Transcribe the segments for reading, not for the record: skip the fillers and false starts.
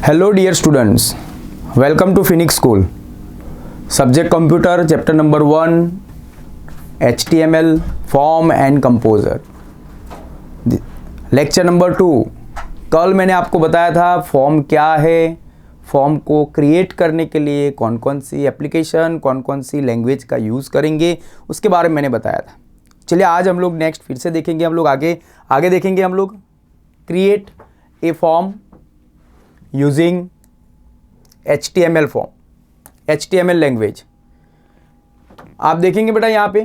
Hello dear students, welcome to Phoenix School. Subject Computer, chapter number 1, HTML, Form and Composer. Lecture number 2. कल मैंने आपको बताया था form क्या है, फॉर्म को क्रिएट करने के लिए कौन कौन सी एप्लीकेशन, कौन कौन सी लैंग्वेज का यूज़ करेंगे, उसके बारे में मैंने बताया था. चलिए आज हम लोग नेक्स्ट फिर से देखेंगे, हम लोग आगे देखेंगे. हम लोग create a form using HTML form, HTML language. आप देखेंगे बेटा यहाँ पे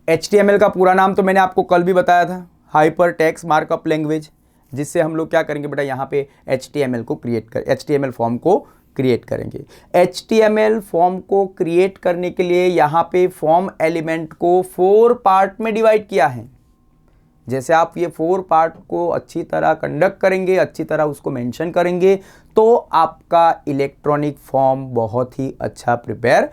HTML का पूरा नाम तो मैंने आपको कल भी बताया था, हाइपर टेक्स्ट मार्कअप लैंग्वेज, जिससे हम लोग क्या करेंगे बेटा यहाँ पे HTML फॉर्म को क्रिएट करेंगे. HTML फॉर्म को क्रिएट करने के लिए यहाँ पे फॉर्म एलिमेंट को 4 पार्ट में डिवाइड किया है. जैसे आप ये 4 पार्ट को अच्छी तरह कंडक्ट करेंगे, अच्छी तरह उसको मेंशन करेंगे, तो आपका इलेक्ट्रॉनिक फॉर्म बहुत ही अच्छा प्रिपेयर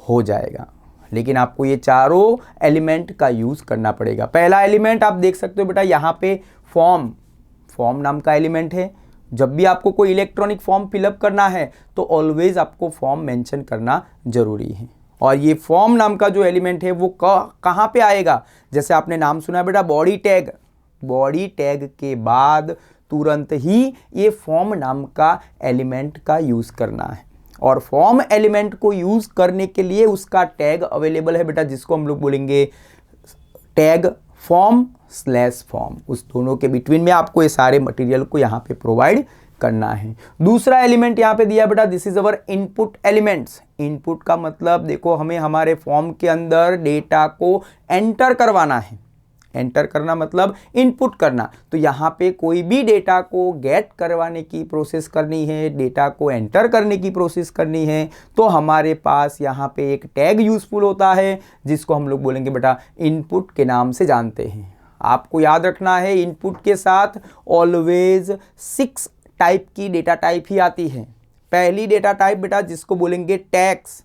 हो जाएगा. लेकिन आपको ये चारों एलिमेंट का यूज़ करना पड़ेगा. पहला एलिमेंट आप देख सकते हो बेटा यहाँ पे फॉर्म नाम का एलिमेंट है. जब भी आपको कोई इलेक्ट्रॉनिक फॉर्म फिलअप करना है तो ऑलवेज आपको फॉर्म मेंशन करना ज़रूरी है. और ये फॉर्म नाम का जो एलिमेंट है वो कहाँ पे आएगा, जैसे आपने नाम सुना है बेटा बॉडी टैग के बाद तुरंत ही ये फॉर्म नाम का एलिमेंट का यूज़ करना है. और फॉर्म एलिमेंट को यूज़ करने के लिए उसका टैग अवेलेबल है बेटा, जिसको हम लोग बोलेंगे टैग फॉर्म/फॉर्म. उस दोनों के बिटवीन में आपको ये सारे मटेरियल को यहाँ पे प्रोवाइड करना है. दूसरा एलिमेंट यहाँ पे दिया बेटा, this is our input elements. Input का मतलब देखो, हमें हमारे फॉर्म के अंदर डेटा को एंटर करवाना है. एंटर करना मतलब इनपुट करना. तो यहाँ पे कोई भी डेटा को गेट करवाने की प्रोसेस करनी है, डेटा को एंटर करने की प्रोसेस करनी है, तो हमारे पास यहाँ पे एक टैग यूजफुल होता है, जिसको हम लोग बोलेंगे बेटा इनपुट के नाम से जानते हैं. आपको याद रखना है इनपुट के साथ ऑलवेज 6 टाइप की डेटा टाइप ही आती है. पहली डेटा टाइप बेटा जिसको बोलेंगे टेक्स्ट.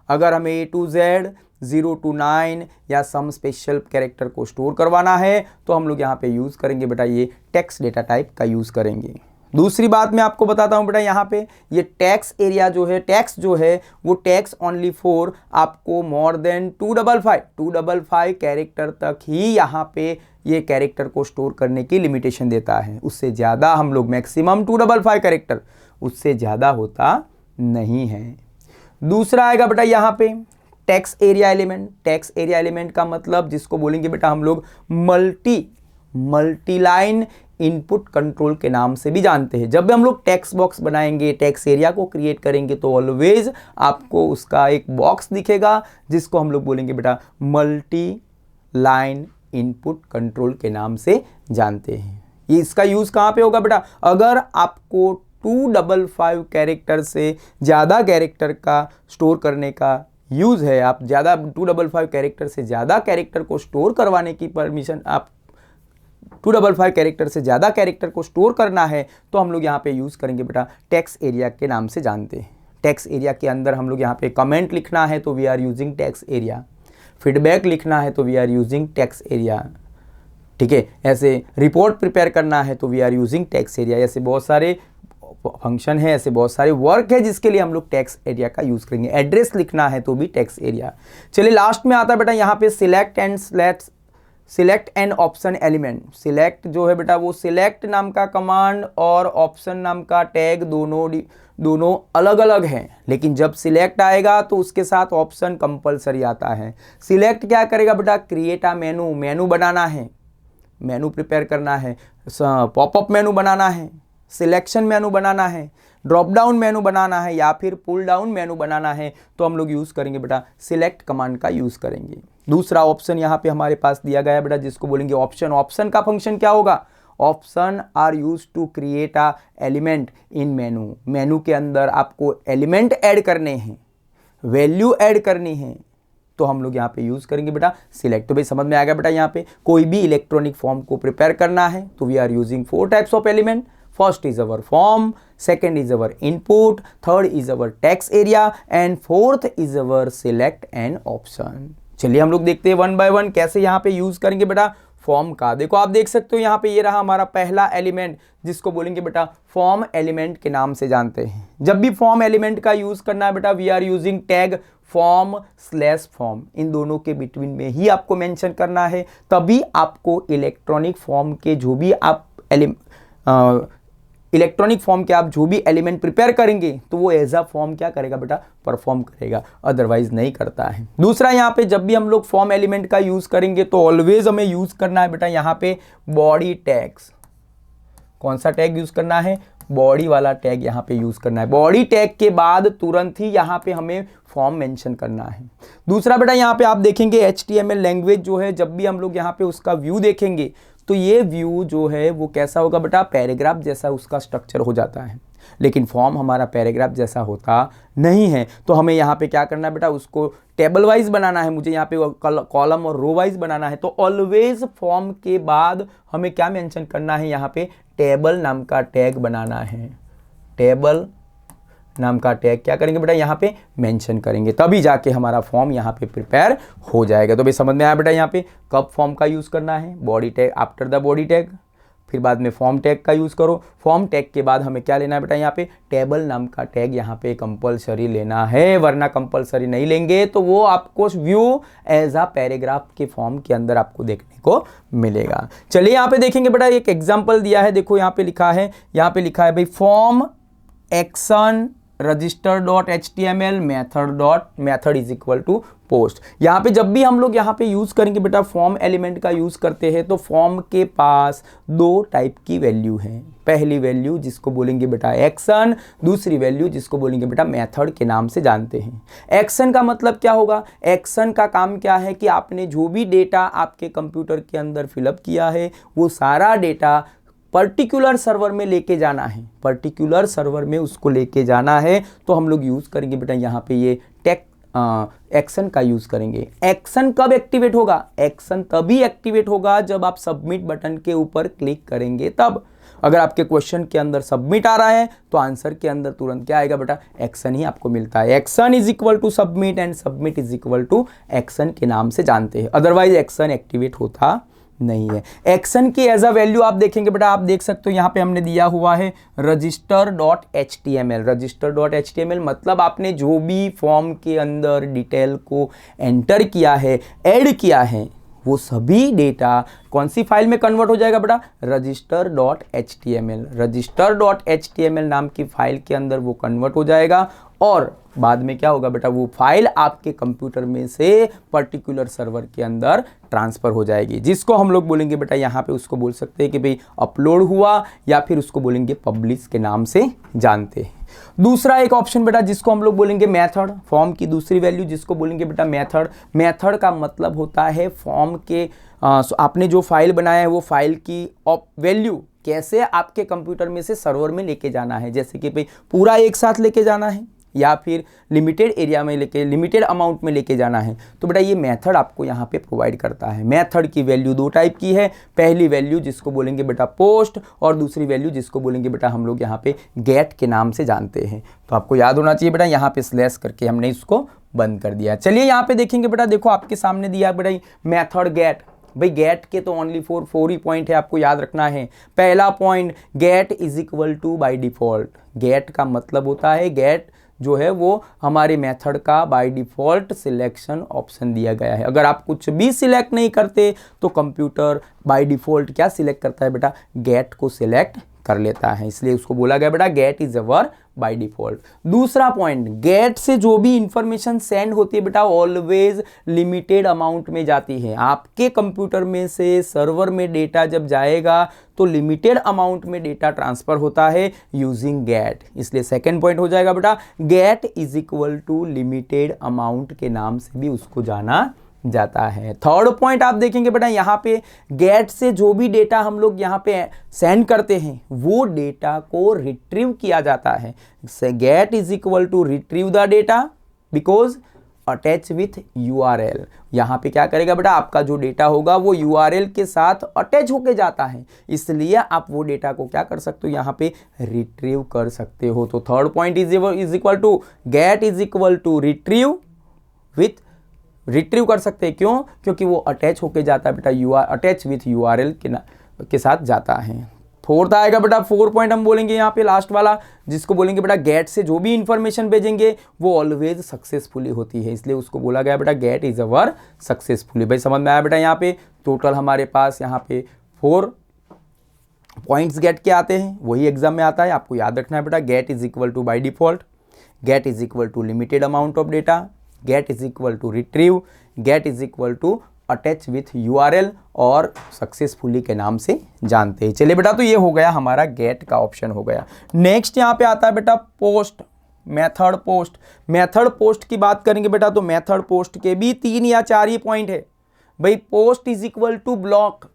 अगर हमें A to Z 0 to 9 या सम स्पेशल कैरेक्टर को स्टोर करवाना है तो हम लोग यहाँ पे यूज़ करेंगे बेटा ये टेक्स्ट डेटा टाइप का यूज़ करेंगे. दूसरी बात मैं आपको बताता हूँ बेटा, यहाँ पे ये टेक्स्ट एरिया जो है, टेक्स्ट जो है वो टेक्स्ट ओनली फॉर आपको मोर देन 255 कैरेक्टर तक ही यहाँ पे ये कैरेक्टर को स्टोर करने की लिमिटेशन देता है. उससे ज़्यादा हम लोग मैक्सिमम 255 कैरेक्टर, उससे ज़्यादा होता नहीं है. दूसरा आएगा बेटा यहाँ पे text area element. Text area element का मतलब जिसको बोलेंगे बेटा हम लोग मल्टी लाइन इनपुट कंट्रोल के नाम से भी जानते हैं. जब भी हम लोग टेक्स्ट बॉक्स बनाएंगे, टेक्स्ट एरिया को क्रिएट करेंगे, तो ऑलवेज आपको उसका एक बॉक्स दिखेगा जिसको हम लोग बोलेंगे बेटा मल्टी लाइन इनपुट कंट्रोल के नाम से जानते हैं. ये इसका यूज़ कहाँ पे होगा बेटा, अगर आपको 255 कैरेक्टर से ज़्यादा कैरेक्टर का स्टोर करने का यूज़ है, आप ज़्यादा 255 कैरेक्टर से ज़्यादा कैरेक्टर को स्टोर करवाने की परमिशन, आप 255 कैरेक्टर से ज़्यादा कैरेक्टर को स्टोर करना है, तो हम लोग यहाँ पे यूज़ करेंगे बेटा टेक्स्ट एरिया के नाम से जानते हैं. टेक्स्ट एरिया के अंदर हम लोग यहाँ पे कमेंट लिखना है तो we are using text area. Feedback लिखना है तो we are using text area. ठीक है, ऐसे रिपोर्ट प्रिपेयर करना है तो we are using text area. ऐसे बहुत सारे फंक्शन है, ऐसे बहुत सारे वर्क है जिसके लिए हम लोग टेक्स्ट एरिया का यूज़ करेंगे. एड्रेस लिखना है तो भी टेक्स्ट एरिया. चलिए लास्ट में आता है बेटा यहाँ पे select and option element. Select जो है बेटा वो सिलेक्ट नाम का कमांड और ऑप्शन नाम का टैग दोनों अलग अलग हैं, लेकिन जब सिलेक्ट आएगा तो उसके साथ ऑप्शन कंपलसरी आता है. सिलेक्ट क्या करेगा बेटा, क्रिएट अ मेनू बनाना है, मेनू प्रिपेयर करना है, पॉपअप मेनू बनाना है, सिलेक्शन मेनू बनाना है, ड्रॉप डाउन मेनू बनाना है या फिर पुल डाउन मेनू बनाना है, तो हम लोग यूज़ करेंगे बेटा सिलेक्ट कमांड का यूज़ करेंगे. दूसरा ऑप्शन यहाँ पे हमारे पास दिया गया है बेटा, जिसको बोलेंगे ऑप्शन. ऑप्शन का फंक्शन क्या होगा, option are use to create a element in menu. Menu के अंदर आपको एलिमेंट ऐड करने हैं, वैल्यू ऐड करनी है, तो हम लोग यहाँ पे यूज़ करेंगे बेटा सिलेक्ट. तो भाई समझ में आ गया बेटा, यहाँ पे कोई भी इलेक्ट्रॉनिक फॉर्म को प्रिपेयर करना है तो we are using 4 types of element. First is our form, second is our input, third is our text area and fourth is our select and option. चलिए हम लोग देखते हैं वन बाय वन कैसे यहाँ पे यूज़ करेंगे बेटा फॉर्म का। देखो आप देख सकते हो यहाँ पे ये रहा हमारा पहला एलिमेंट, जिसको बोलेंगे बेटा फॉर्म एलिमेंट के नाम से जानते हैं। जब भी फॉर्म एलिमेंट का यूज करना है बेटा, वी आर यूजिंग टैग फॉर्म/फॉर्म, इन दोनों के बिटवीन में ही आपको मेंशन करना है, तभी आपको इलेक्ट्रॉनिक फॉर्म के जो भी आप इलेक्ट्रॉनिक फॉर्म के आप जो भी एलिमेंट प्रिपेयर करेंगे तो वो एज अ फॉर्म क्या करेगा बेटा, परफॉर्म करेगा, अदरवाइज नहीं करता है। दूसरा यहाँ पे जब भी हम लोग फॉर्म एलिमेंट का यूज करेंगे तो ऑलवेज हमें यूज करना है बेटा यहाँ पे बॉडी टैग्स। कौन सा टैग यूज करना है, बॉडी वाला टैग यहाँ पे यूज करना है। बॉडी टैग के बाद तुरंत ही यहाँ पे हमें फॉर्म मेंशन करना है। दूसरा बेटा यहाँ पे आप देखेंगे HTML लैंग्वेज जो है, जब भी हम लोग यहाँ पे उसका व्यू देखेंगे तो ये व्यू जो है वो कैसा होगा बेटा, पैराग्राफ जैसा उसका स्ट्रक्चर हो जाता है, लेकिन फॉर्म हमारा पैराग्राफ जैसा होता नहीं है। तो हमें यहाँ पे क्या करना है बेटा, उसको टेबल वाइज बनाना है, मुझे यहाँ पे कॉलम और रो वाइज बनाना है। तो ऑलवेज फॉर्म के बाद हमें क्या मेंशन करना है, यहाँ पे टेबल नाम का टैग बनाना है। टेबल नाम का टैग क्या करेंगे बेटा, यहाँ पे मेंशन करेंगे, तभी जाके हमारा फॉर्म यहाँ पे प्रिपेयर हो जाएगा। तो भाई समझ में आया बेटा यहाँ पे कब फॉर्म का यूज़ करना है, body tag after the body tag, फिर बाद में फॉर्म टैग का यूज़ करो। फॉर्म टैग के बाद हमें क्या लेना है बेटा, यहाँ पे टेबल नाम का टैग यहाँ पे कंपलसरी लेना है, वरना कंपलसरी नहीं लेंगे तो वो आपको व्यू एज अ पैराग्राफ के फॉर्म के अंदर आपको देखने को मिलेगा। चलिए यहाँ पे देखेंगे बेटा, एक एग्जाम्पल दिया है, देखो यहाँ पे लिखा है, भाई form action register.html method is equal to post. यहाँ पे जब भी हम लोग यहाँ पे यूज करेंगे बेटा, फॉर्म एलिमेंट का यूज करते हैं तो फॉर्म के पास दो टाइप की वैल्यू है। पहली वैल्यू जिसको बोलेंगे बेटा एक्शन, दूसरी वैल्यू जिसको बोलेंगे बेटा मेथड के नाम से जानते हैं। एक्शन का मतलब क्या होगा, एक्शन का काम क्या है कि आपने जो भी डेटा आपके कंप्यूटर के अंदर फिलअप किया है वो सारा डेटा पर्टिकुलर सर्वर में लेके जाना है, पर्टिकुलर सर्वर में उसको लेके जाना है, तो हम लोग यूज़ करेंगे बेटा यहाँ पे ये एक्शन का यूज़ करेंगे। एक्शन कब एक्टिवेट होगा, एक्शन तभी एक्टिवेट होगा जब आप सबमिट बटन के ऊपर क्लिक करेंगे तब। अगर आपके क्वेश्चन के अंदर सबमिट आ रहा है तो आंसर के अंदर तुरंत क्या आएगा बेटा, एक्शन ही आपको मिलता है। Action is equal to submit and submit is equal to action के नाम से जानते हैं, अदरवाइज एक्शन एक्टिवेट होता नहीं है। एक्शन की एज अ वैल्यू आप देखेंगे बेटा, आप देख सकते हो यहाँ पे हमने दिया हुआ है register.html। register.html मतलब आपने जो भी फॉर्म के अंदर डिटेल को एंटर किया है, ऐड किया है, वो सभी डेटा कौन सी फाइल में कन्वर्ट हो जाएगा बेटा, register.html। register.html नाम की फाइल के अंदर वो कन्वर्ट हो जाएगा और बाद में क्या होगा बेटा, वो फाइल आपके कंप्यूटर में से पर्टिकुलर सर्वर के अंदर ट्रांसफ़र हो जाएगी, जिसको हम लोग बोलेंगे बेटा यहाँ पे उसको बोल सकते हैं कि भाई अपलोड हुआ, या फिर उसको बोलेंगे पब्लिश के नाम से जानते हैं। दूसरा एक ऑप्शन बेटा जिसको हम लोग बोलेंगे मेथड, फॉर्म की दूसरी वैल्यू जिसको बोलेंगे बेटा मेथड। मेथड का मतलब होता है फॉर्म के आपने जो फाइल बनाया है वो फाइल की वैल्यू कैसे आपके कंप्यूटर में से सर्वर में लेके जाना है, जैसे कि भाई पूरा एक साथ लेके जाना है या फिर लिमिटेड एरिया में लेके, लिमिटेड अमाउंट में लेके जाना है, तो बेटा ये मेथड आपको यहाँ पे प्रोवाइड करता है। मेथड की वैल्यू दो टाइप की है, पहली वैल्यू जिसको बोलेंगे बेटा पोस्ट और दूसरी वैल्यू जिसको बोलेंगे बेटा हम लोग यहाँ पे गेट के नाम से जानते हैं। तो आपको याद होना चाहिए बेटा, यहाँ पे स्लैश करके हमने इसको बंद कर दिया। चलिए यहाँ पे देखेंगे बेटा, देखो आपके सामने दिया बेटा मेथड गेट। भाई गेट के तो ओनली फोर ही पॉइंट है, आपको याद रखना है। पहला point, get is equal to by default. Get का मतलब होता है, गेट जो है वो हमारे मेथड का बाय डिफ़ॉल्ट सिलेक्शन ऑप्शन दिया गया है। अगर आप कुछ भी सिलेक्ट नहीं करते तो कंप्यूटर बाय डिफ़ॉल्ट क्या सिलेक्ट करता है बेटा, गेट को सिलेक्ट कर लेता है, इसलिए उसको बोला गया बेटा get is our by default. दूसरा पॉइंट, गेट से जो भी इंफॉर्मेशन सेंड होती है बेटा ऑलवेज लिमिटेड अमाउंट में जाती है। आपके कंप्यूटर में से सर्वर में डेटा जब जाएगा तो लिमिटेड अमाउंट में डेटा ट्रांसफर होता है यूजिंग गेट, इसलिए सेकंड पॉइंट हो जाएगा बेटा get is equal to limited amount के नाम से भी उसको जाना जाता है। थर्ड पॉइंट आप देखेंगे बेटा, यहाँ पे गेट से जो भी डेटा हम लोग यहाँ पे सेंड करते हैं वो डेटा को रिट्रीव किया जाता है। Get is equal to retrieve the data because attach with URL। यहाँ पे क्या करेगा बेटा, आपका जो डेटा होगा वो URL के साथ अटैच होके जाता है, इसलिए आप वो डेटा को क्या कर सकते हो, यहाँ पे रिट्रीव कर सकते हो। तो third point is equal to get is equal to retrieve with retrieve कर सकते हैं। क्यों? क्योंकि वो अटैच होके जाता है बेटा, you are attach with URL के साथ जाता है। फोर्थ आएगा बेटा, 4 पॉइंट हम बोलेंगे यहाँ पे लास्ट वाला, जिसको बोलेंगे बेटा गेट से जो भी इंफॉर्मेशन भेजेंगे वो ऑलवेज सक्सेसफुली होती है, इसलिए उसको बोला गया बेटा गेट इज अवर सक्सेसफुली। भाई समझ में आया बेटा? यहाँ पे टोटल हमारे पास यहाँ पे 4 पॉइंट्स गेट के आते हैं, वही एग्जाम में आता है, आपको याद रखना है बेटा। Get is equal to by default, get is equal to limited amount of data, get is equal to retrieve, get is equal to attach with URL और सक्सेसफुली के नाम से जानते हैं। चलिए बेटा, तो ये हो गया हमारा गेट का ऑप्शन हो गया। नेक्स्ट यहाँ पे आता है बेटा post, method post. Method post की बात करेंगे बेटा, तो मेथड पोस्ट के भी 3 या 4 ही पॉइंट है भाई। Post is equal to block,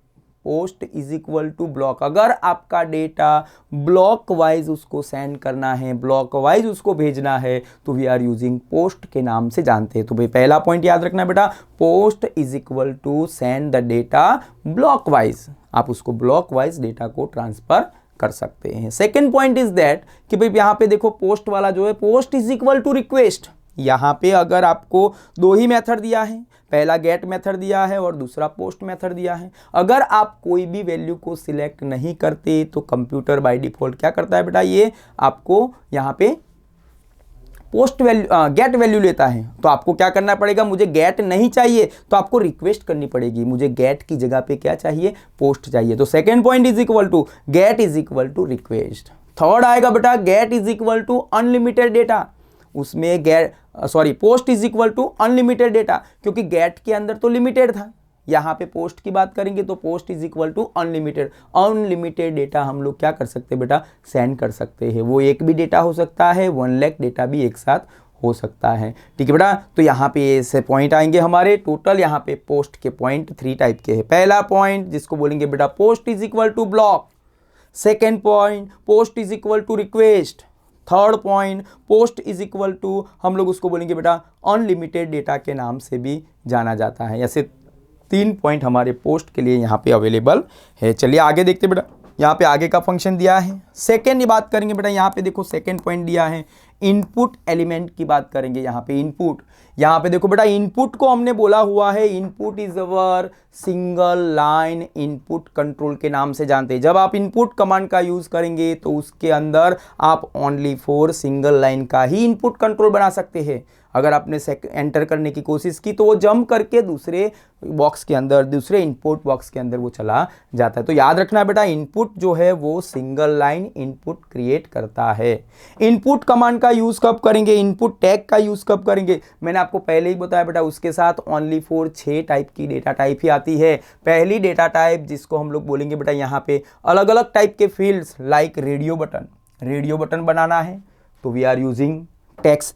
post is equal to block. अगर आपका डेटा ब्लॉक वाइज उसको सेंड करना है, ब्लॉक वाइज उसको भेजना है, तो वी आर यूजिंग पोस्ट के नाम से जानते हैं। तो भाई पहला पॉइंट याद रखना बेटा, post is equal to send the data block wise, आप उसको ब्लॉक वाइज डेटा को ट्रांसफर कर सकते हैं। सेकेंड पॉइंट इज दैट कि भाई यहाँ पे देखो पोस्ट वाला जो है, post is equal to request. यहाँ पे अगर आपको 2 ही मेथड दिया है, पहला गेट मेथड दिया है और दूसरा पोस्ट मेथड दिया है, अगर आप कोई भी वैल्यू को सिलेक्ट नहीं करते तो कंप्यूटर बाय डिफॉल्ट क्या करता है बेटा, ये आपको यहाँ पे पोस्ट वैल्यू गेट वैल्यू लेता है। तो आपको क्या करना पड़ेगा, मुझे गेट नहीं चाहिए तो आपको रिक्वेस्ट करनी पड़ेगी, मुझे गेट की जगह पे क्या चाहिए, पोस्ट चाहिए। तो second point is equal to get is equal to request. Third आएगा बेटा get is equal to unlimited data, उसमें post is equal to unlimited data, क्योंकि गेट के अंदर तो लिमिटेड था, यहाँ पे पोस्ट की बात करेंगे तो post is equal to unlimited. Unlimited data हम लोग क्या कर सकते हैं बेटा, सेंड कर सकते हैं। वो एक भी डेटा हो सकता है, 1 लाख डेटा भी एक साथ हो सकता है। ठीक है बेटा, तो यहाँ पे ऐसे पॉइंट आएंगे हमारे। टोटल यहाँ पे पोस्ट के पॉइंट 3 टाइप के हैं। पहला पॉइंट जिसको बोलेंगे बेटा post is equal to block, second point post is equal to request, third point post is equal to हम लोग उसको बोलेंगे बेटा अनलिमिटेड डेटा के नाम से भी जाना जाता है। ऐसे 3 पॉइंट हमारे पोस्ट के लिए यहाँ पे अवेलेबल है। चलिए आगे देखते बेटा, यहाँ पे आगे का फंक्शन दिया है। सेकेंड बात करेंगे बेटा, यहाँ पे देखो सेकेंड पॉइंट दिया है, इनपुट एलिमेंट की बात करेंगे। यहाँ पे इनपुट, यहाँ पे देखो बेटा इनपुट को हमने बोला हुआ है, input is our single line input control के नाम से जानते हैं। जब आप इनपुट कमांड का यूज करेंगे तो उसके अंदर आप ओनली फॉर सिंगल लाइन का ही इनपुट कंट्रोल बना सकते हैं। अगर आपने एंटर करने की कोशिश की तो वो जंप करके दूसरे बॉक्स के अंदर, दूसरे इनपुट बॉक्स के अंदर वो चला जाता है। तो याद रखना बेटा इनपुट जो है वो सिंगल लाइन इनपुट क्रिएट करता है। इनपुट कमांड का यूज कब करेंगे, इनपुट टैग का यूज कब करेंगे, मैंने आपको पहले ही बताया बेटा, उसके साथ ओनली फॉर 6 टाइप की डेटा टाइप ही आती है। पहली डेटा टाइप जिसको हम लोग बोलेंगे बेटा यहाँ पे अलग अलग टाइप के fields like radio button, radio button बनाना है तो we are using text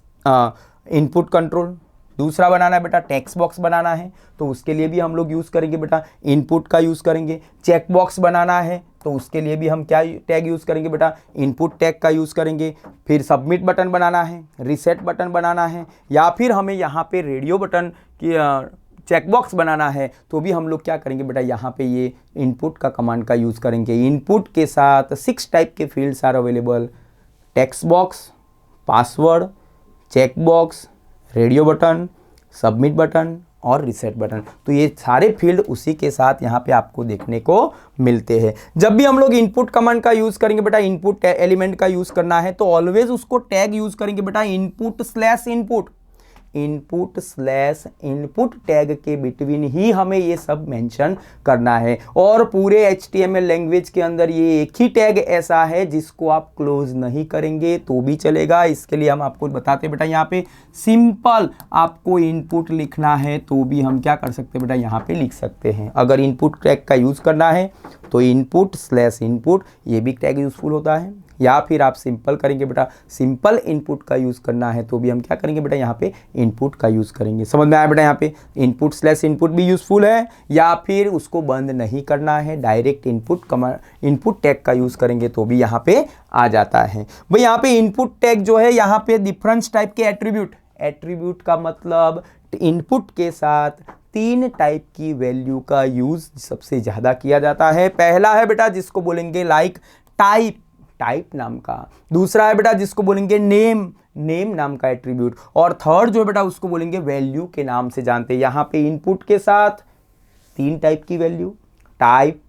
input control. दूसरा बनाना है बेटा टेक्स्ट बॉक्स बनाना है तो उसके लिए भी हम लोग यूज़ करेंगे बेटा इनपुट का यूज़ करेंगे। चेक बॉक्स बनाना है तो उसके लिए भी हम क्या टैग यूज़ करेंगे बेटा, इनपुट टैग का यूज़ करेंगे। फिर सबमिट बटन बनाना है, रीसेट बटन बनाना है, या फिर हमें यहाँ पे रेडियो बटन की चेकबॉक्स बनाना है तो भी हम लोग क्या करेंगे बेटा, यहाँ पे ये इनपुट का कमांड का यूज़ करेंगे। इनपुट के साथ 6 टाइप के fields are available, text box, password, check box, radio button, submit button और रीसेट बटन। तो ये सारे फील्ड उसी के साथ यहाँ पे आपको देखने को मिलते हैं। जब भी हम लोग इनपुट कमांड का यूज़ करेंगे बेटा, इनपुट एलिमेंट का यूज़ करना है तो ऑलवेज उसको टैग यूज़ करेंगे बेटा input slash input, input slash input tag के बिटवीन ही हमें ये सब मेंशन करना है। और पूरे HTML लैंग्वेज के अंदर ये एक ही टैग ऐसा है जिसको आप क्लोज नहीं करेंगे तो भी चलेगा। इसके लिए हम आपको बताते बेटा, यहाँ पे सिंपल आपको इनपुट लिखना है तो भी हम क्या कर सकते हैं बेटा, यहाँ पे लिख सकते हैं। अगर इनपुट टैग का यूज़ करना है तो इनपुट स्लैश इनपुट ये भी टैग यूज़फुल होता है, या फिर आप सिंपल करेंगे बेटा, सिंपल इनपुट का यूज़ करना है तो भी हम क्या करेंगे बेटा, यहाँ पे इनपुट का यूज़ करेंगे। समझ में आया बेटा, यहाँ पे इनपुट स्लैश इनपुट भी यूज़फुल है, या फिर उसको बंद नहीं करना है, डायरेक्ट इनपुट टैग का यूज़ करेंगे तो भी यहाँ पे आ जाता है। भाई यहाँ पे इनपुट टैग जो है यहाँ पे डिफरेंस टाइप के एट्रीब्यूट का मतलब इनपुट के साथ 3 टाइप की वैल्यू का यूज़ सबसे ज़्यादा किया जाता है। पहला है बेटा जिसको बोलेंगे लाइक टाइप नाम का, दूसरा है बेटा जिसको बोलेंगे नेम नेम नाम का एट्रीब्यूट, और थर्ड जो है बेटा उसको बोलेंगे वैल्यू के नाम से जानते हैं। यहाँ पे इनपुट के साथ 3 टाइप की value, type,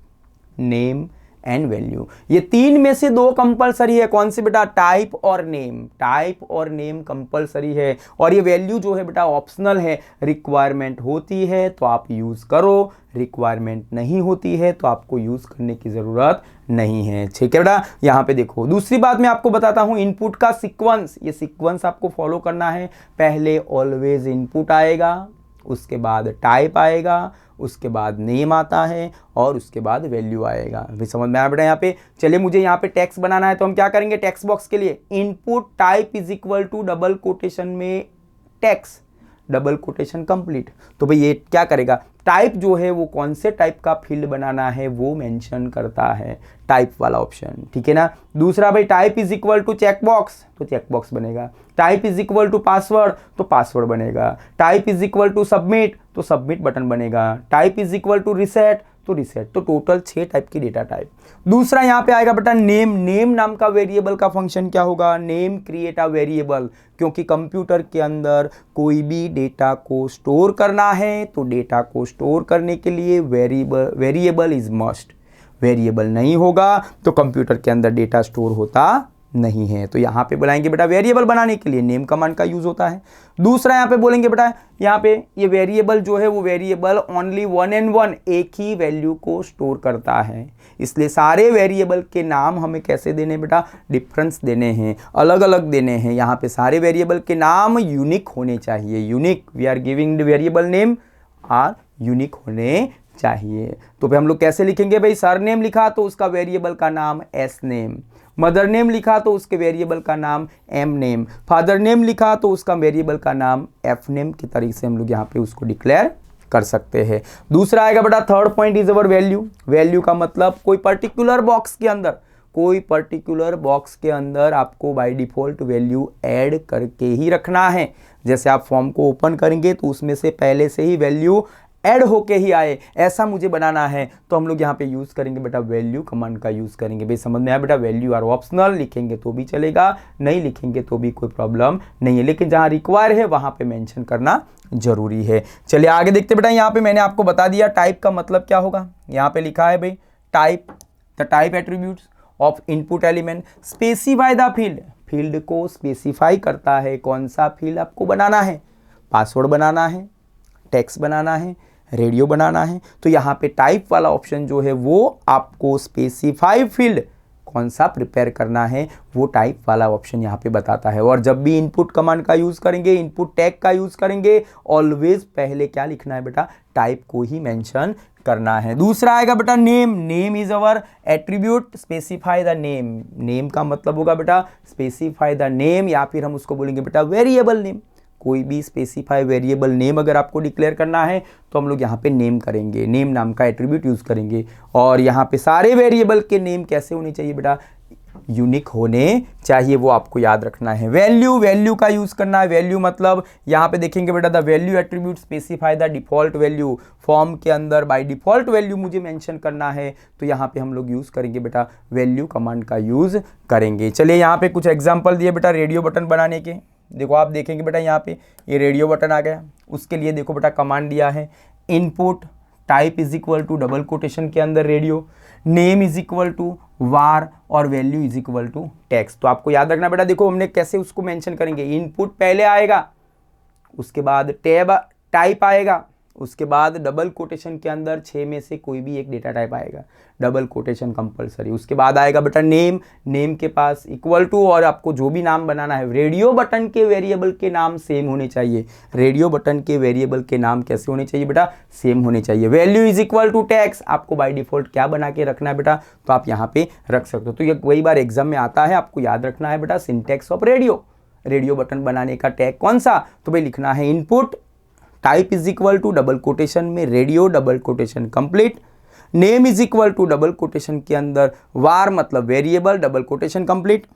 name and value. ये 3 में से 2 कंपलसरी है। कौन से बेटा? टाइप और नेम। टाइप और नेम कंपलसरी है, और ये वैल्यू जो है बेटा ऑप्शनल है। रिक्वायरमेंट होती है तो आप यूज करो, रिक्वायरमेंट नहीं होती है तो आपको यूज करने की जरूरत नहीं है। ठीक है बेटा, यहाँ पे देखो दूसरी बात मैं आपको बताता हूँ, इनपुट का सीक्वेंस। ये सीक्वेंस आपको फॉलो करना है। पहले ऑलवेज इनपुट आएगा, उसके बाद टाइप आएगा, उसके बाद नेम आता है, और उसके बाद वैल्यू आएगा। अभी समझ में आया बेटा? यहाँ पे चलिए, मुझे यहाँ पे टेक्स्ट बनाना है तो हम क्या करेंगे? टेक्स्ट बॉक्स के लिए input type is equal to double quotation में टेक्स्ट, डबल कोटेशन कंप्लीट। तो भाई ये क्या करेगा? टाइप जो है वो कौन से टाइप का फील्ड बनाना है वो मेंशन करता है, टाइप वाला ऑप्शन। ठीक है ना। दूसरा भाई type is equal to checkbox, तो चेकबॉक्स बनेगा। Type is equal to password, तो पासवर्ड बनेगा। Type is equal to submit, तो सबमिट बटन बनेगा। Type is equal to reset, तो रिसेट। तो टोटल 6 टाइप की डेटा टाइप। दूसरा यहाँ पे आएगा बेटा नेम। नेम नाम का वेरिएबल का फंक्शन क्या होगा? नेम क्रिएट अ वेरिएबल, क्योंकि कंप्यूटर के अंदर कोई भी डेटा को स्टोर करना है तो डेटा को स्टोर करने के लिए वेरिएबल इज मस्ट। वेरिएबल नहीं होगा तो कंप्यूटर के अंदर डेटा स्टोर होता नहीं है। तो यहाँ पे बुलाएंगे बेटा वेरिएबल बनाने के लिए नेम कमांड का यूज होता है। दूसरा यहाँ पे बोलेंगे बेटा, यहाँ पे ये वेरिएबल जो है वो वेरिएबल ओनली 1 and 1, एक ही वैल्यू को स्टोर करता है। इसलिए सारे वेरिएबल के नाम हमें कैसे देने बेटा? डिफरेंस देने हैं, अलग अलग देने हैं। यहाँ पे सारे वेरिएबल के नाम यूनिक होने चाहिए। Unique, we are giving the variable name are unique होने चाहिए। तो फिर हम लोग कैसे लिखेंगे भाई? सर नेम लिखा तो उसका वेरिएबल का नाम एस नेम, मदर नेम लिखा तो उसके वेरिएबल का नाम एम नेम, फादर नेम लिखा तो उसका वेरिएबल का नाम एफ नेम की तरीके से हम लोग यहाँ पे उसको डिक्लेयर कर सकते हैं। दूसरा आएगा बेटा third point is our value. Value का मतलब कोई पर्टिकुलर बॉक्स के अंदर आपको बाय डिफॉल्ट वैल्यू ऐड करके ही रखना है। जैसे आप फॉर्म को ओपन करेंगे तो उसमें से पहले से ही वैल्यू ऐड होके ही आए, ऐसा मुझे बनाना है तो हम लोग यहाँ पे यूज करेंगे बेटा वैल्यू कमांड का यूज करेंगे। भाई समझ में आया बेटा? वैल्यू आर ऑप्शनल, लिखेंगे तो भी चलेगा, नहीं लिखेंगे तो भी कोई प्रॉब्लम नहीं है, लेकिन जहाँ रिक्वायर है वहाँ पे मेंशन करना जरूरी है। चलिए आगे देखते बेटा। यहाँ पे मैंने आपको बता दिया टाइप का मतलब क्या होगा। यहाँ पे लिखा है भाई type, the type attributes of input element specify the field. Field को स्पेसिफाई करता है, कौन सा फील्ड आपको बनाना है? पासवर्ड बनाना है, टेक्स्ट बनाना है, रेडियो बनाना है। तो यहाँ पे टाइप वाला ऑप्शन जो है वो आपको स्पेसिफाई फील्ड कौन सा प्रिपेयर करना है वो टाइप वाला ऑप्शन यहाँ पे बताता है। और जब भी इनपुट कमांड का यूज करेंगे, इनपुट टैग का यूज करेंगे, ऑलवेज पहले क्या लिखना है बेटा? टाइप को ही मेंशन करना है। दूसरा आएगा बेटा name. Name is our attribute, specify the name. Name का मतलब होगा बेटा स्पेसिफाई द नेम, या फिर हम उसको बोलेंगे बेटा वेरिएबल नेम। कोई भी स्पेसिफाई वेरिएबल नेम अगर आपको डिक्लेयर करना है तो हम लोग यहाँ पे नेम करेंगे, नेम नाम का एट्रीब्यूट यूज करेंगे। और यहाँ पे सारे वेरिएबल के नेम कैसे होने चाहिए बेटा? यूनिक होने चाहिए, वो आपको याद रखना है। वैल्यू का यूज करना है। वैल्यू मतलब यहाँ पे देखेंगे बेटा the value attribute specify the default value. Form के अंदर बाय डिफॉल्ट वैल्यू मुझे मेंशन करना है तो यहाँ पे हम लोग यूज करेंगे बेटा वैल्यू कमांड का यूज करेंगे। चलिए यहाँ पे कुछ एग्जाम्पल दिए बेटा रेडियो बटन बनाने के। देखो आप देखेंगे बेटा यहाँ पे ये रेडियो बटन आ गया। उसके लिए देखो बेटा कमांड दिया है input type is equal to double quotation के अंदर radio, name is equal to var और value is equal to text. तो आपको याद रखना बेटा, देखो हमने कैसे उसको मेंशन करेंगे। इनपुट पहले आएगा, उसके बाद टाइप आएगा, उसके बाद डबल कोटेशन के अंदर 6 में से कोई भी एक डेटा टाइप आएगा, डबल कोटेशन कंपलसरी। उसके बाद आएगा बेटा नेम, नेम के पास इक्वल टू और आपको जो भी नाम बनाना है। रेडियो बटन के वेरिएबल के नाम सेम होने चाहिए। रेडियो बटन के वेरिएबल के नाम कैसे होने चाहिए बेटा? सेम होने चाहिए। Value is equal to text, आपको बाय डिफॉल्ट क्या बना के रखना है बेटा? तो आप यहाँ पे रख सकते हो। तो ये कई बार एग्जाम में आता है, आपको याद रखना है बेटा syntax of radio. Radio button बनाने का टैग कौन सा? तो भाई लिखना है input type is equal to double quotation में radio double quotation complete, name is equal to double quotation के अंदर वार मतलब variable double quotation complete,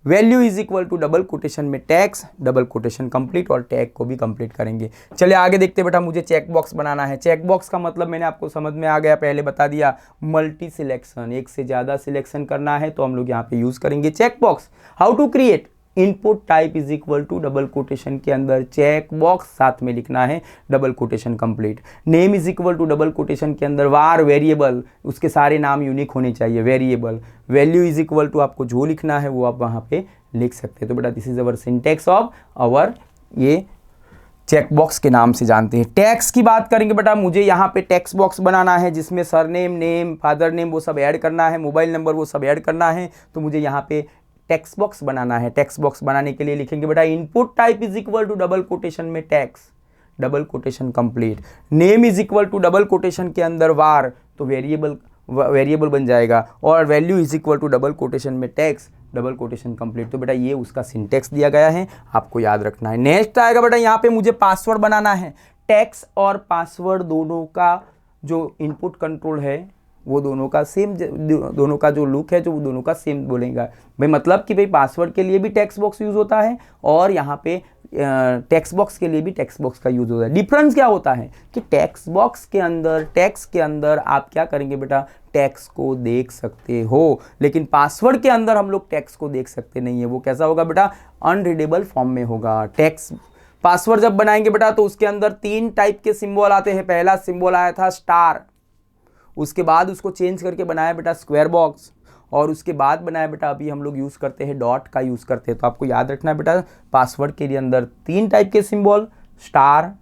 value is equal to double quotation में टैक्स डबल कोटेशन कंप्लीट और tag को भी complete करेंगे। चलिए आगे देखते बेटा, मुझे चेक बॉक्स बनाना है। चेक बॉक्स का मतलब मैंने आपको समझ में आ गया, पहले बता दिया। मल्टी सिलेक्शन, एक से ज़्यादा सिलेक्शन करना है तो हम लोग यहाँ पे यूज़ करेंगे check box. How to create? Input type is equal to double quotation के अंदर चेक बॉक्स साथ में लिखना है, double quotation complete. Name is equal to double quotation के अंदर वार वेरिएबल, उसके सारे नाम यूनिक होने चाहिए, variable. Value is equal to आपको जो लिखना है वो आप वहाँ पे लिख सकते हैं। तो बेटा this is our syntax of our ये चेकबॉक्स के नाम से जानते हैं। टैक्स की बात करेंगे बेटा, मुझे यहाँ पे टेक्स्ट बॉक्स बनाना है जिसमें सरनेम, नेम, फादर नेम वो सब ऐड करना है, मोबाइल नंबर वो सब ऐड करना है। तो मुझे यहाँ पे टेक्स्ट बॉक्स बनाना है। टेक्स्ट बॉक्स बनाने के लिए लिखेंगे बेटा input type is equal to double quotation में text, double quotation complete. Name is equal to double quotation के अंदर वार, तो वेरिएबल बन जाएगा। और value is equal to double quotation में टैक्स, डबल कोटेशन कंप्लीट। तो बेटा ये उसका सिंटेक्स दिया गया है, आपको याद रखना है। नेक्स्ट आएगा बेटा यहाँ पे मुझे पासवर्ड बनाना है। टैक्स और पासवर्ड दोनों का जो इनपुट कंट्रोल है वो दोनों का सेम, दोनों का जो लुक है जो दोनों का सेम बोलेगा भाई। मतलब कि भाई पासवर्ड के लिए भी टेक्स्ट बॉक्स यूज होता है और यहाँ पे टेक्स्ट बॉक्स के लिए भी टेक्स्ट बॉक्स का यूज होता है। डिफरेंस क्या होता है कि टेक्स्ट बॉक्स के अंदर, टेक्स्ट के अंदर आप क्या करेंगे बेटा, टेक्स्ट को देख सकते हो, लेकिन पासवर्ड के अंदर हम लोग टेक्स्ट को देख सकते नहीं है। वो कैसा होगा बेटा, अनरीडेबल फॉर्म में होगा। टेक्स्ट पासवर्ड जब बनाएंगे बेटा तो उसके अंदर 3 टाइप के सिंबल आते हैं। पहला सिंबल आया था स्टार, उसके बाद उसको चेंज करके बनाया बेटा स्क्वायर बॉक्स, और उसके बाद बनाया बेटा अभी हम लोग यूज़ करते हैं डॉट का यूज़ करते हैं। तो आपको याद रखना है बेटा पासवर्ड के लिए अंदर 3 टाइप के सिंबल, स्टार,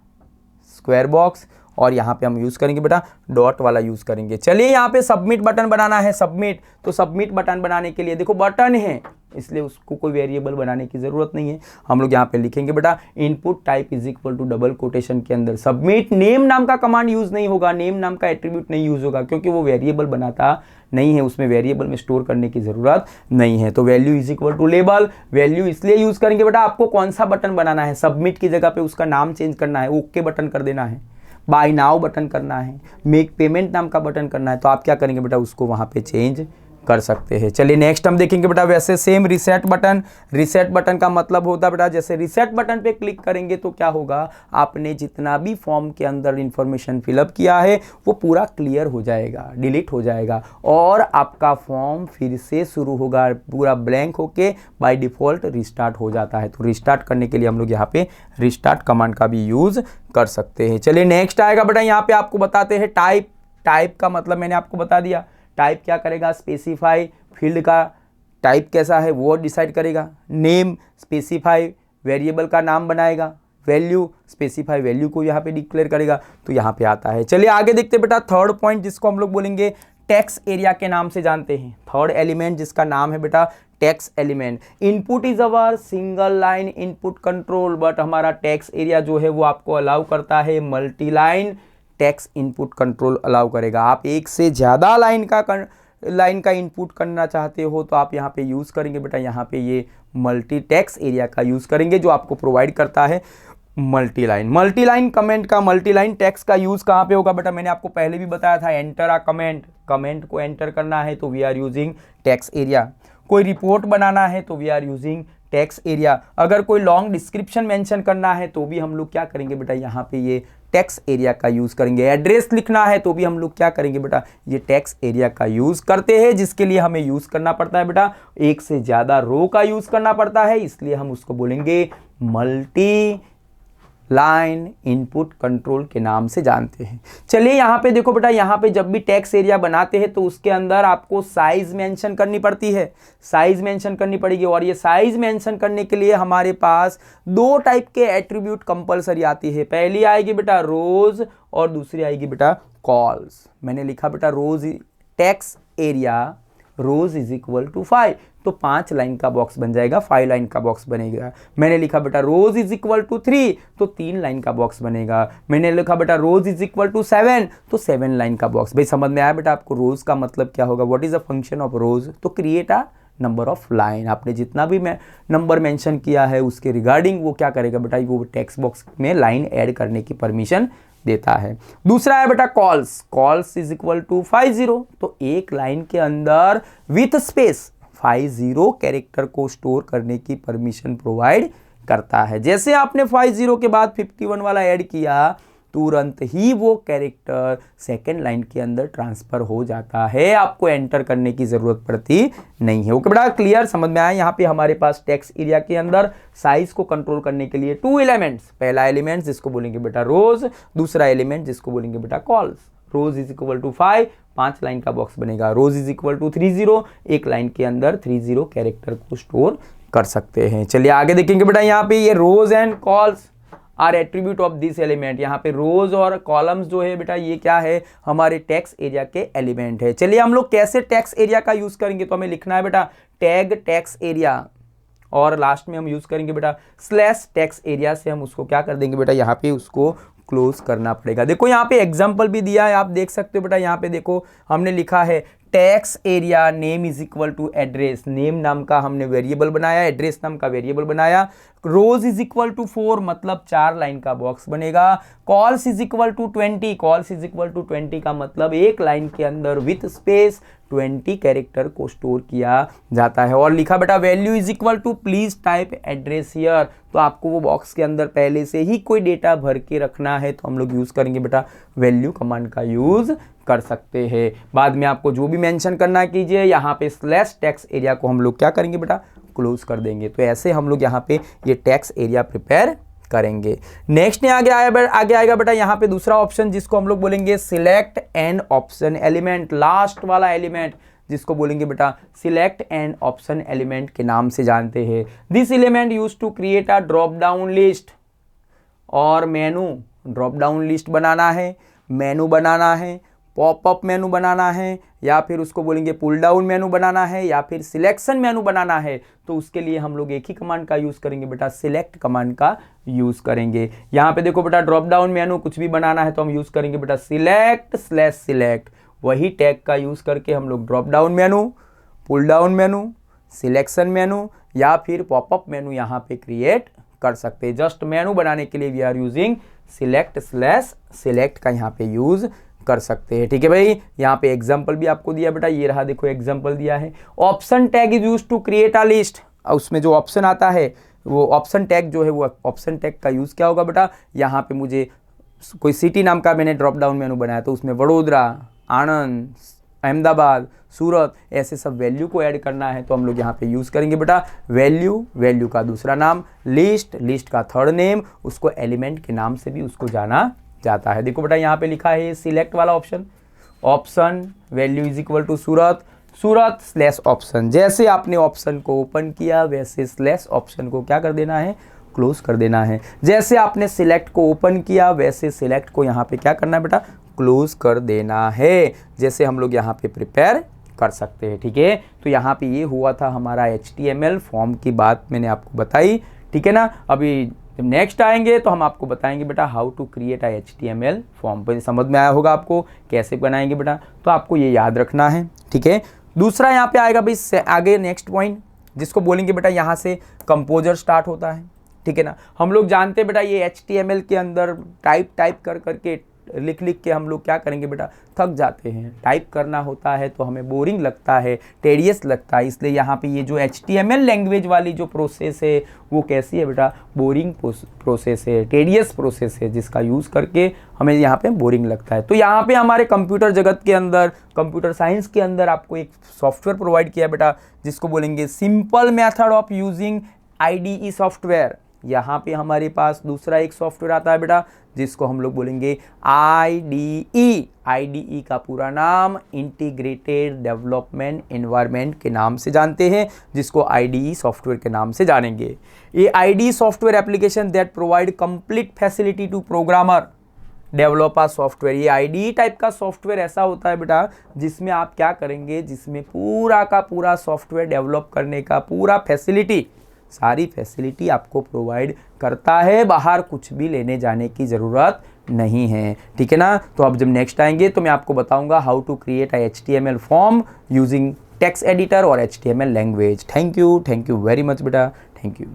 स्क्वायर बॉक्स, और यहाँ पे हम यूज़ करेंगे बेटा डॉट वाला यूज़ करेंगे। चलिए यहाँ पे सबमिट बटन बनाना है। सबमिट, तो सबमिट बटन बनाने के लिए देखो बटन है इसलिए उसको कोई वेरिएबल बनाने की ज़रूरत नहीं है। हम लोग यहाँ पे लिखेंगे बेटा input type is equal to double quotation के अंदर सबमिट। नेम नाम का कमांड यूज़ नहीं होगा, नेम नाम का एट्रीब्यूट नहीं यूज़ होगा क्योंकि वो वेरिएबल बनाता नहीं है, उसमें वेरिएबल में स्टोर करने की ज़रूरत नहीं है। तो value is equal to label, value इसलिए यूज़ करेंगे बेटा आपको कौन सा बटन बनाना है, सबमिट की जगह पे उसका नाम चेंज करना है, ओके बटन कर देना है, बाय नाउ बटन करना है, मेक पेमेंट नाम का बटन करना है। तो आप क्या करेंगे बेटा उसको वहाँ पे चेंज कर सकते हैं। चलिए नेक्स्ट हम देखेंगे बेटा वैसे same reset button. Reset button का मतलब होता है बेटा जैसे रीसेट बटन पे क्लिक करेंगे तो क्या होगा, आपने जितना भी फॉर्म के अंदर इंफॉर्मेशन फिलअप किया है वो पूरा क्लियर हो जाएगा, डिलीट हो जाएगा और आपका फॉर्म फिर से शुरू होगा, पूरा ब्लैंक होके बाय डिफ़ॉल्ट रिस्टार्ट हो जाता है। तो रिस्टार्ट करने के लिए हम लोग यहाँ पे रिस्टार्ट कमांड का भी यूज़ कर सकते हैं। चलिए नेक्स्ट आएगा बेटा यहाँ पे आपको बताते हैं टाइप। टाइप का मतलब मैंने आपको बता दिया, टाइप क्या करेगा, स्पेसिफाई फील्ड का टाइप कैसा है वो डिसाइड करेगा। नेम स्पेसिफाई वेरिएबल का नाम बनाएगा, वैल्यू स्पेसिफाई वैल्यू को यहाँ पे डिक्लेयर करेगा। तो यहाँ पे आता है। चलिए आगे देखते हैं बेटा थर्ड पॉइंट जिसको हम लोग बोलेंगे टेक्स्ट एरिया के नाम से जानते हैं। थर्ड एलिमेंट जिसका नाम है बेटा text element. Input is our single line input control, but हमारा टेक्स्ट एरिया जो है वो आपको अलाउ करता है multi line text input control allow करेगा। आप एक से ज़्यादा लाइन का इनपुट करना चाहते हो तो आप यहाँ पे यूज़ करेंगे बेटा, यहाँ पे ये मल्टी टेक्स्ट एरिया का यूज़ करेंगे जो आपको प्रोवाइड करता है multi line. Multi line comment का, मल्टी लाइन टेक्स्ट का यूज़ कहाँ पे होगा बेटा, मैंने आपको पहले भी बताया था एंटर अ कमेंट। कमेंट को एंटर करना है तो we are using text area. कोई रिपोर्ट बनाना है तो we are using text area. अगर कोई लॉन्ग डिस्क्रिप्शन मेंशन करना है तो भी हम लोग क्या करेंगे बेटा, यहाँ पे ये टेक्स्ट एरिया का यूज़ करेंगे। एड्रेस लिखना है तो भी हम लोग क्या करेंगे बेटा, ये टेक्स्ट एरिया का यूज़ करते हैं, जिसके लिए हमें यूज़ करना पड़ता है बेटा एक से ज़्यादा रो का यूज़ करना पड़ता है, इसलिए हम उसको बोलेंगे मल्टी लाइन इनपुट कंट्रोल के नाम से जानते हैं। चलिए यहाँ पे देखो बेटा, यहाँ पे जब भी टेक्स्ट एरिया बनाते हैं तो उसके अंदर आपको साइज मेंशन करनी पड़ती है, साइज मेंशन करनी पड़ेगी। और ये साइज मेंशन करने के लिए हमारे पास 2 टाइप के एट्रीब्यूट कंपलसरी आती है। पहली आएगी बेटा रोज और दूसरी आएगी बेटा कॉल्स। मैंने लिखा बेटा rows text area rows is equal to 5, तो 5 लाइन का बॉक्स बन जाएगा, 5 लाइन का बॉक्स बनेगा। मैंने लिखा बेटा रोज इज इक्वल टू 3, तो 3 लाइन का बॉक्स बनेगा। मैंने लिखा बेटा रोज इज इक्वल टू 7, तो 7 लाइन का बॉक्स। भाई समझ में आया बेटा आपको रोज का मतलब क्या होगा, what is the function of rows, तो create a number of line. आपने जितना भी नंबर मेंशन किया है उसके रिगार्डिंग वो क्या करेगा बेटा, वो टेक्स्ट बॉक्स में लाइन ऐड करने की परमिशन देता है। दूसरा है बेटा cols. Cols is equal to 50, तो एक लाइन के अंदर विथ स्पेस 50 कैरेक्टर को स्टोर करने की परमिशन प्रोवाइड करता है। जैसे आपने 50 के बाद 51 वाला ऐड किया तुरंत ही वो कैरेक्टर सेकेंड लाइन के अंदर ट्रांसफर हो जाता है, आपको एंटर करने की जरूरत पड़ती नहीं है। ओके बेटा, क्लियर, समझ में आया। यहाँ पे हमारे पास टेक्स्ट एरिया के अंदर साइज को कंट्रोल करने के लिए 2 एलिमेंट्स, पहला एलिमेंट जिसको बोलेंगे बेटा रोज, दूसरा एलिमेंट जिसको बोलेंगे बेटा cols. Rows is equal to 5, 5 line का बॉक्स बनेगा। रोज इज इक्वल टू 30, एक लाइन के अंदर 30 कैरेक्टर को स्टोर कर सकते हैं। चलिए आगे देखेंगे बेटा, यहाँ पे ये rows and cols are attribute of this element. यहाँ पे रोज और कॉलम्स जो है बेटा ये क्या है, हमारे टेक्स्ट एरिया के एलिमेंट है। चलिए हम लोग कैसे टेक्स्ट एरिया का यूज करेंगे, तो हमें लिखना है बेटा टैग टेक्स्ट एरिया, और लास्ट में हम यूज करेंगे बेटा स्लैश टेक्स्ट एरिया से हम उसको क्या कर देंगे बेटा, यहाँ पे उसको क्लोज करना पड़ेगा। देखो यहाँ पे एग्जाम्पल भी दिया है, आप देख सकते हो बेटा। यहाँ पे देखो हमने लिखा है text area name is equal to address, name नाम का हमने वेरिएबल बनाया, एड्रेस नाम का वेरिएबल बनाया। रोज इज इक्वल टू 4 मतलब 4 लाइन का बॉक्स बनेगा। Cols is equal to 20, cols is equal to 20 का मतलब एक लाइन के अंदर विथ स्पेस 20 कैरेक्टर को स्टोर किया जाता है। और लिखा बेटा value is equal to please type address here, तो आपको वो बॉक्स के अंदर पहले से ही कोई डेटा भर के रखना है तो हम लोग यूज करेंगे बेटा वैल्यू कमांड का यूज कर सकते हैं। बाद में आपको जो भी मेंशन करना कीजिए, यहाँ पे स्लैश टेक्स्ट एरिया को हम लोग क्या करेंगे बेटा क्लोज कर देंगे। तो ऐसे हम लोग यहाँ पे ये टेक्स्ट एरिया प्रिपेयर करेंगे। नेक्स्ट में आगे आएगा बेटा यहाँ पे दूसरा ऑप्शन जिसको हम लोग बोलेंगे select and option element, last वाला एलिमेंट जिसको बोलेंगे बेटा सिलेक्ट एंड ऑप्शन एलिमेंट के नाम से जानते हैं। This element use to create a drop down list और मेनू, ड्रॉप डाउन लिस्ट बनाना है, मेनू बनाना है, पॉपअप मेनू बनाना है, या फिर उसको बोलेंगे पुल डाउन मेनू बनाना है, या फिर सिलेक्शन मेनू बनाना है। तो उसके लिए हम लोग एक ही कमांड का यूज करेंगे बेटा, सिलेक्ट कमांड का यूज करेंगे। यहाँ पे देखो बेटा ड्रॉप डाउन मेनू कुछ भी बनाना है तो हम यूज करेंगे बेटा सिलेक्ट स्लैश सिलेक्ट, वही टैग का यूज करके हम लोग drop down menu, pull down menu, selection menu या फिर पॉपअप मेनू यहाँ पे क्रिएट कर सकते हैं। जस्ट मेनू बनाने के लिए we are using select slash select का यहाँ पे यूज कर सकते हैं। ठीक है भाई, यहाँ पे एग्जांपल भी आपको दिया बेटा, ये रहा देखो एग्जांपल दिया है। Option tag is use to create a list, उसमें जो ऑप्शन आता है वो ऑप्शन टैग जो है वो ऑप्शन टैग का यूज क्या होगा बेटा, यहाँ पे मुझे कोई सिटी नाम का मैंने ड्रॉप डाउन मेनू बनाया तो उसमें वडोदरा, आनंद, अहमदाबाद, सूरत ऐसे सब वैल्यू को ऐड करना है तो हम लोग यहाँ पे यूज़ करेंगे बेटा वैल्यू, वैल्यू का दूसरा नाम लिस्ट, लिस्ट का थर्ड नेम, उसको एलिमेंट के नाम से भी उसको जाना जाता है। देखो बेटा यहाँ पे लिखा है सिलेक्ट वाला option, option value is equal to Surat, Surat slash option. जैसे आपने ऑप्शन को ओपन किया वैसे स्लैश ऑप्शन को क्या कर देना है, क्लोज कर देना है। जैसे आपने सिलेक्ट को ओपन किया वैसे सिलेक्ट को यहाँ पे क्या करना है बेटा, क्लोज कर देना है। जैसे हम लोग यहाँ पे प्रिपेयर कर सकते हैं। ठीक है, तो यहाँ पे ये हुआ था हमारा HTML फॉर्म की बात मैंने आपको बताई। ठीक है ना, अभी जब नेक्स्ट आएंगे तो हम आपको बताएंगे बेटा how to create a HTML form. पर समझ में आया होगा आपको कैसे बनाएंगे बेटा, तो आपको ये याद रखना है। ठीक है, दूसरा यहाँ पे आएगा भाई आगे नेक्स्ट पॉइंट जिसको बोलेंगे बेटा यहाँ से कंपोजर स्टार्ट होता है। ठीक है ना, हम लोग जानते हैं बेटा ये HTML के अंदर टाइप कर करके लिख के हम लोग क्या करेंगे बेटा थक जाते हैं। टाइप करना होता है तो हमें बोरिंग लगता है, टेडियस लगता है, इसलिए यहाँ पे ये जो HTML लैंग्वेज वाली जो प्रोसेस है वो कैसी है बेटा, बोरिंग प्रोसेस है, टेडियस प्रोसेस है, जिसका यूज़ करके हमें यहाँ पे बोरिंग लगता है। तो यहाँ पे हमारे कंप्यूटर जगत के अंदर, कंप्यूटर साइंस के अंदर आपको एक सॉफ्टवेयर प्रोवाइड किया बेटा जिसको बोलेंगे simple method of using IDE software. यहाँ पे हमारे पास दूसरा एक सॉफ्टवेयर आता है बेटा जिसको हम लोग बोलेंगे IDE। IDE का पूरा नाम इंटीग्रेटेड डेवलपमेंट एनवायरनमेंट के नाम से जानते हैं, जिसको IDE सॉफ्टवेयर के नाम से जानेंगे। ये IDE software application that provide complete facility to programmer developer software. ये IDE टाइप का सॉफ्टवेयर ऐसा होता है बेटा जिसमें आप क्या करेंगे, जिसमें पूरा का पूरा सॉफ्टवेयर डेवलप करने का पूरा फैसिलिटी, सारी फैसिलिटी आपको प्रोवाइड करता है, बाहर कुछ भी लेने जाने की ज़रूरत नहीं है। ठीक है ना, तो अब जब नेक्स्ट आएंगे तो मैं आपको बताऊंगा how to create a HTML form using text editor और HTML language. Thank you very much बेटा, थैंक यू।